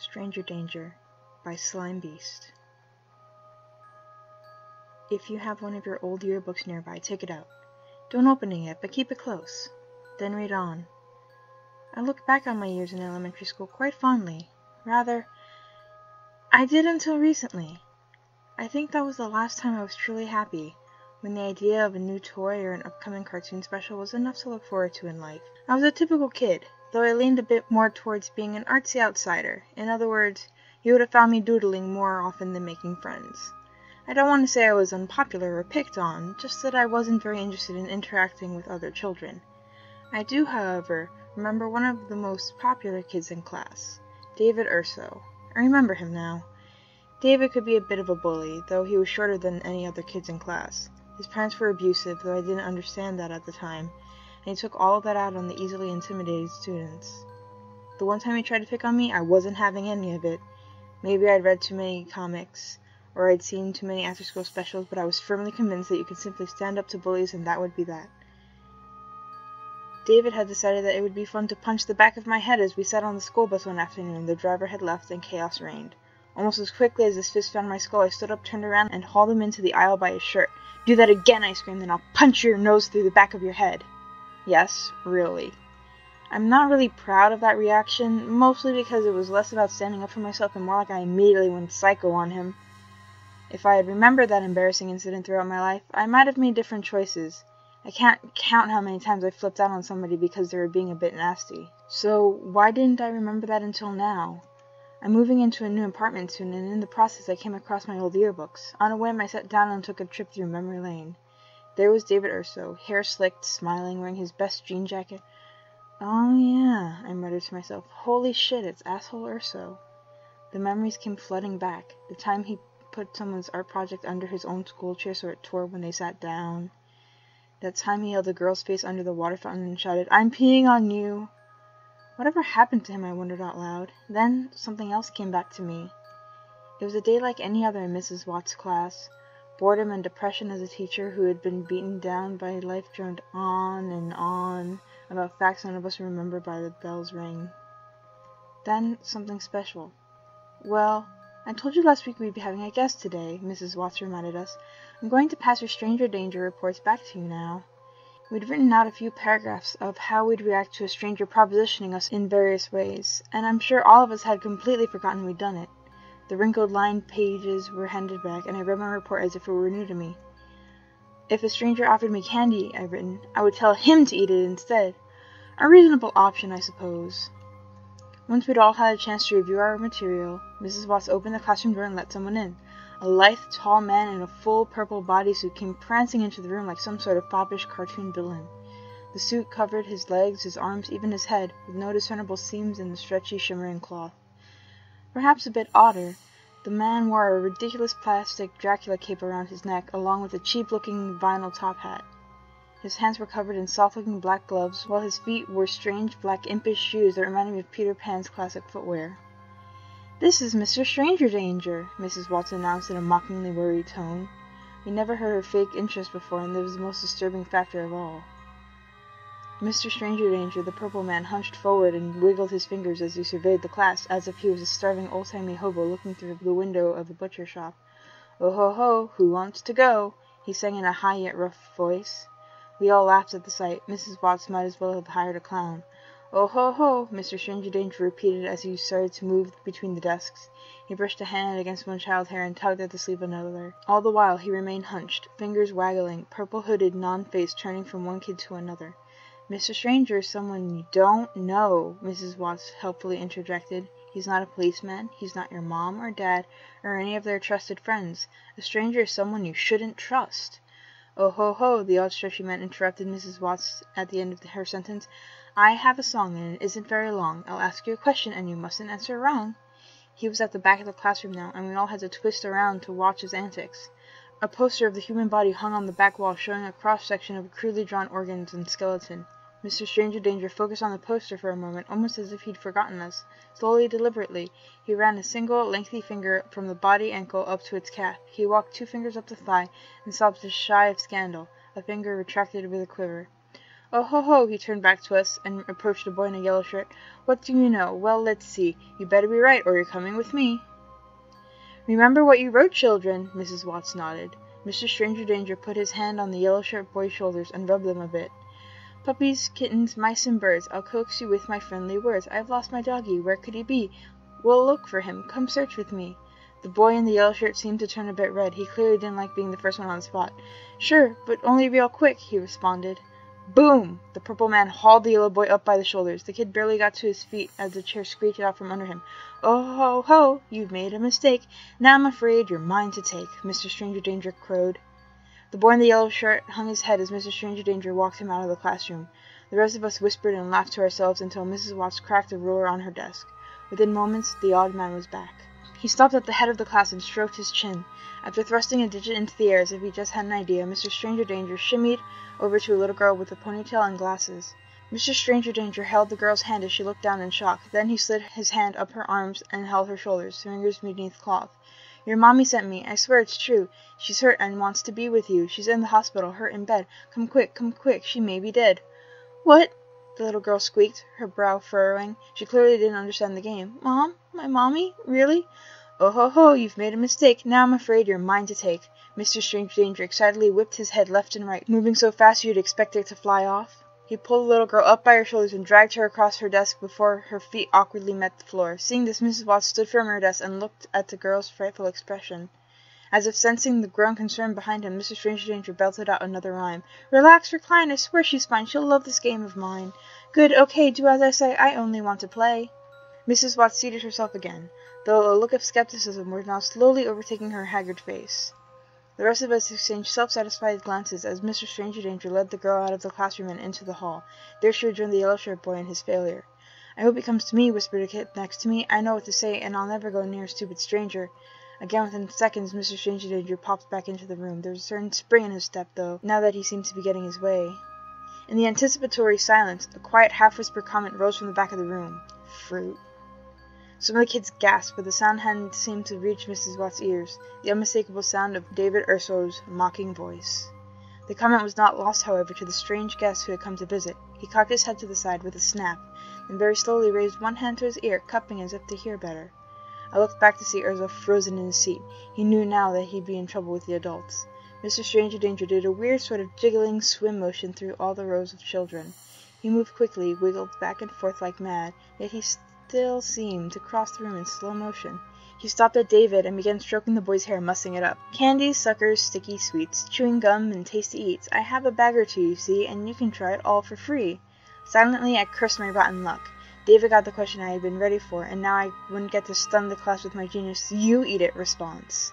Stranger Danger by Slime Beast. If you have one of your old yearbooks nearby, take it out. Don't open it yet, but keep it close. Then read on. I look back on my years in elementary school quite fondly. Rather, I did until recently. I think that was the last time I was truly happy, when the idea of a new toy or an upcoming cartoon special was enough to look forward to in life. I was a typical kid, though I leaned a bit more towards being an artsy outsider. In other words, you would have found me doodling more often than making friends. I don't want to say I was unpopular or picked on, just that I wasn't very interested in interacting with other children. I do, however, remember one of the most popular kids in class, David Urso. I remember him now. David could be a bit of a bully, though he was shorter than any other kids in class. His parents were abusive, though I didn't understand that at the time, and he took all of that out on the easily intimidated students. The one time he tried to pick on me, I wasn't having any of it. Maybe I'd read too many comics, or I'd seen too many after-school specials, but I was firmly convinced that you could simply stand up to bullies and that would be that. David had decided that it would be fun to punch the back of my head as we sat on the school bus one afternoon. The driver had left and chaos reigned. Almost as quickly as his fist found my skull, I stood up, turned around, and hauled him into the aisle by his shirt. "Do that again," I screamed, "and I'll punch your nose through the back of your head." Yes, really. I'm not really proud of that reaction, mostly because it was less about standing up for myself and more like I immediately went psycho on him. If I had remembered that embarrassing incident throughout my life, I might have made different choices. I can't count how many times I flipped out on somebody because they were being a bit nasty. So why didn't I remember that until now? I'm moving into a new apartment soon, and in the process I came across my old yearbooks. On a whim, I sat down and took a trip through memory lane. There was David Urso, hair slicked, smiling, wearing his best jean jacket. "Oh yeah," I muttered to myself. "Holy shit, it's asshole Urso." The memories came flooding back. The time he put someone's art project under his own school chair so it tore when they sat down. That time he held a girl's face under the water fountain and shouted, "I'm peeing on you." Whatever happened to him, I wondered out loud. Then something else came back to me. It was a day like any other in Mrs. Watts' class. Boredom and depression as a teacher who had been beaten down by life droned on and on about facts none of us remember by the bell's ring. Then something special. "Well, I told you last week we'd be having a guest today," Mrs. Watts reminded us. "I'm going to pass your stranger danger reports back to you now." We'd written out a few paragraphs of how we'd react to a stranger propositioning us in various ways, and I'm sure all of us had completely forgotten we'd done it. The wrinkled lined pages were handed back, and I read my report as if it were new to me. "If a stranger offered me candy," I'd written, "I would tell him to eat it instead." A reasonable option, I suppose. Once we'd all had a chance to review our material, Mrs. Watts opened the classroom door and let someone in. A lithe, tall man in a full purple bodysuit came prancing into the room like some sort of foppish cartoon villain. The suit covered his legs, his arms, even his head, with no discernible seams in the stretchy, shimmering cloth. Perhaps a bit odder, the man wore a ridiculous plastic Dracula cape around his neck, along with a cheap-looking vinyl top hat. His hands were covered in soft-looking black gloves, while his feet wore strange, black, impish shoes that reminded me of Peter Pan's classic footwear. "This is Mr. Stranger Danger," Mrs. Watts announced in a mockingly worried tone. We never heard her fake interest before, and that was the most disturbing factor of all. Mr. Stranger Danger, the purple man, hunched forward and wiggled his fingers as he surveyed the class, as if he was a starving old-timey hobo looking through the window of a butcher shop. "Oh ho ho, who wants to go?" he sang in a high yet rough voice. We all laughed at the sight. Mrs. Watts might as well have hired a clown. "Oh ho ho," Mr. Stranger Danger repeated as he started to move between the desks. He brushed a hand against one child's hair and tugged at the sleeve of another. All the while he remained hunched, fingers waggling, purple-hooded, non-faced, turning from one kid to another. "Mr. Stranger is someone you don't know," Mrs. Watts helpfully interjected. "He's not a policeman. He's not your mom or dad or any of their trusted friends. A stranger is someone you shouldn't trust." "Oh ho ho," the odd stretchy man interrupted Mrs. Watts at the end of her sentence. "I have a song, and it isn't very long. I'll ask you a question, and you mustn't answer wrong." He was at the back of the classroom now, and we all had to twist around to watch his antics. A poster of the human body hung on the back wall, showing a cross-section of crudely drawn organs and skeleton. Mr. Stranger Danger focused on the poster for a moment, almost as if he'd forgotten us. Slowly, deliberately, he ran a single, lengthy finger from the body ankle up to its calf. He walked 2 fingers up the thigh, and stopped just shy of scandal. A finger retracted with a quiver. Oh ho ho, he turned back to us and approached a boy in a yellow shirt. What do you know? Well, let's see. You better be right, or you're coming with me. Remember what you wrote, children, Mrs. Watts nodded. Mr. Stranger Danger put his hand on the yellow shirt boy's shoulders and rubbed them a bit. Puppies, kittens, mice, and birds, I'll coax you with my friendly words. I've lost my doggie. Where could he be? We'll look for him. Come search with me. The boy in the yellow shirt seemed to turn a bit red. He clearly didn't like being the first one on the spot. Sure, but only real quick, he responded. Boom! The purple man hauled the yellow boy up by the shoulders. The kid barely got to his feet as the chair screeched out from under him. Oh ho ho! You've made a mistake. Now I'm afraid you're mine to take, Mr. Stranger Danger crowed. The boy in the yellow shirt hung his head as Mr. Stranger Danger walked him out of the classroom. The rest of us whispered and laughed to ourselves until Mrs. Watts cracked a ruler on her desk. Within moments, the odd man was back. He stopped at the head of the class and stroked his chin. After thrusting a digit into the air as if he just had an idea, Mr. Stranger Danger shimmied over to a little girl with a ponytail and glasses. Mr. Stranger Danger held the girl's hand as she looked down in shock. Then he slid his hand up her arms and held her shoulders, fingers beneath cloth. Your mommy sent me. I swear it's true. She's hurt and wants to be with you. She's in the hospital, hurt in bed. Come quick, she may be dead. What? The little girl squeaked, her brow furrowing. She clearly didn't understand the game. Mom? My mommy? Really? Oh ho ho, you've made a mistake. Now I'm afraid you're mine to take. Mr. Strange Danger excitedly whipped his head left and right, moving so fast you'd expect it to fly off. He pulled the little girl up by her shoulders and dragged her across her desk before her feet awkwardly met the floor. Seeing this, Mrs. Watts stood firm on her desk and looked at the girl's frightful expression. As if sensing the growing concern behind him, Mr. Strange Danger belted out another rhyme. Relax, recline, I swear she's fine. She'll love this game of mine. Good, okay, do as I say. I only want to play. Mrs. Watts seated herself again, though a look of skepticism was now slowly overtaking her haggard face. The rest of us exchanged self-satisfied glances as Mr. Stranger Danger led the girl out of the classroom and into the hall. There she rejoined the yellow-shirt boy in his failure. I hope he comes to me, whispered a kid next to me. I know what to say, and I'll never go near a stupid stranger. Again, within seconds, Mr. Stranger Danger popped back into the room. There was a certain spring in his step, though, now that he seemed to be getting his way. In the anticipatory silence, a quiet half-whispered comment rose from the back of the room. Fruit. Some of the kids gasped, but the sound hadn't seemed to reach Mrs. Watts' ears, the unmistakable sound of David Urso's mocking voice. The comment was not lost, however, to the strange guest who had come to visit. He cocked his head to the side with a snap, and very slowly raised one hand to his ear, cupping as if to hear better. I looked back to see Urso frozen in his seat. He knew now that he'd be in trouble with the adults. Mr. Stranger Danger did a weird sort of jiggling swim motion through all the rows of children. He moved quickly, wiggled back and forth like mad, yet he still seemed to cross the room in slow motion. He stopped at David and began stroking the boy's hair, mussing it up. Candies, suckers, sticky sweets, chewing gum, and tasty eats. I have a bag or two, you see, and you can try it all for free. Silently, I cursed my rotten luck. David got the question I had been ready for, and now I wouldn't get to stun the class with my genius "you eat it" response.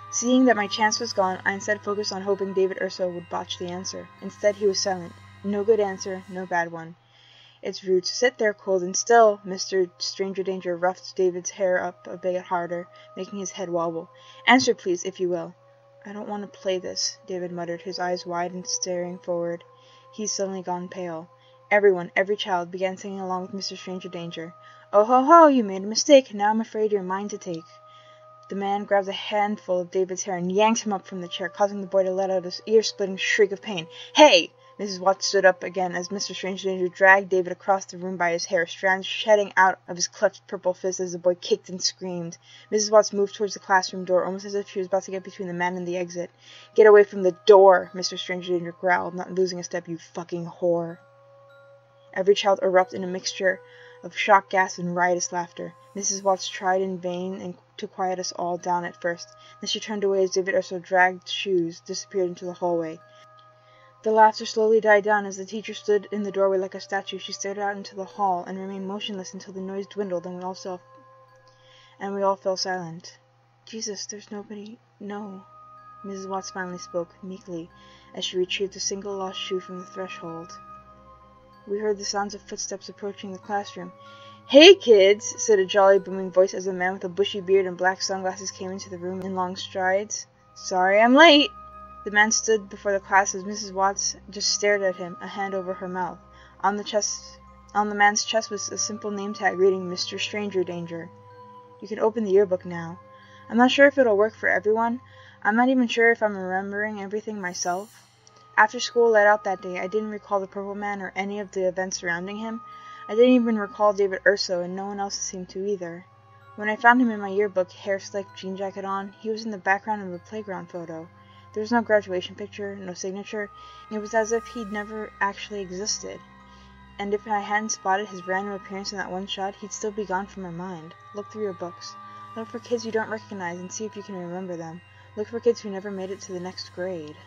Seeing that my chance was gone, I instead focused on hoping David Urso would botch the answer. Instead, he was silent. No good answer, no bad one. It's rude to sit there cold and still. Mr. Stranger Danger roughed David's hair up a bit harder, making his head wobble. Answer, please, if you will. I don't want to play this, David muttered, his eyes wide and staring forward. He'd suddenly gone pale. Everyone, every child, began singing along with Mr. Stranger Danger. Oh ho ho, you made a mistake. Now I'm afraid you're mine to take. The man grabbed a handful of David's hair and yanked him up from the chair, causing the boy to let out an ear-splitting shriek of pain. Hey! Mrs. Watts stood up again as Mr. Stranger Danger dragged David across the room by his hair, strands shedding out of his clutched purple fist as the boy kicked and screamed. Mrs. Watts moved towards the classroom door, almost as if she was about to get between the man and the exit. Get away from the door, Mr. Stranger Danger growled, not losing a step, you fucking whore. Every child erupted in a mixture of shock, gasp, and riotous laughter. Mrs. Watts tried in vain to quiet us all down at first. Then she turned away as David Urso dragged shoes disappeared into the hallway. The laughter slowly died down as the teacher stood in the doorway like a statue. She stared out into the hall and remained motionless until the noise dwindled and we all fell silent. Jesus, there's nobody. No. Mrs. Watts finally spoke, meekly, as she retrieved a single lost shoe from the threshold. We heard the sounds of footsteps approaching the classroom. Hey, kids, said a jolly, booming voice as a man with a bushy beard and black sunglasses came into the room in long strides. Sorry I'm late. The man stood before the class as Mrs. Watts just stared at him, a hand over her mouth. On the man's chest was a simple name tag reading Mr. Stranger Danger. You can open the yearbook now. I'm not sure if it'll work for everyone. I'm not even sure if I'm remembering everything myself. After school let out that day, I didn't recall the Purple Man or any of the events surrounding him. I didn't even recall David Urso, and no one else seemed to either. When I found him in my yearbook, hair slicked, jean jacket on, he was in the background of a playground photo. There was no graduation picture, no signature, and it was as if he'd never actually existed. And if I hadn't spotted his random appearance in that one shot, he'd still be gone from my mind. Look through your books. Look for kids you don't recognize and see if you can remember them. Look for kids who never made it to the next grade.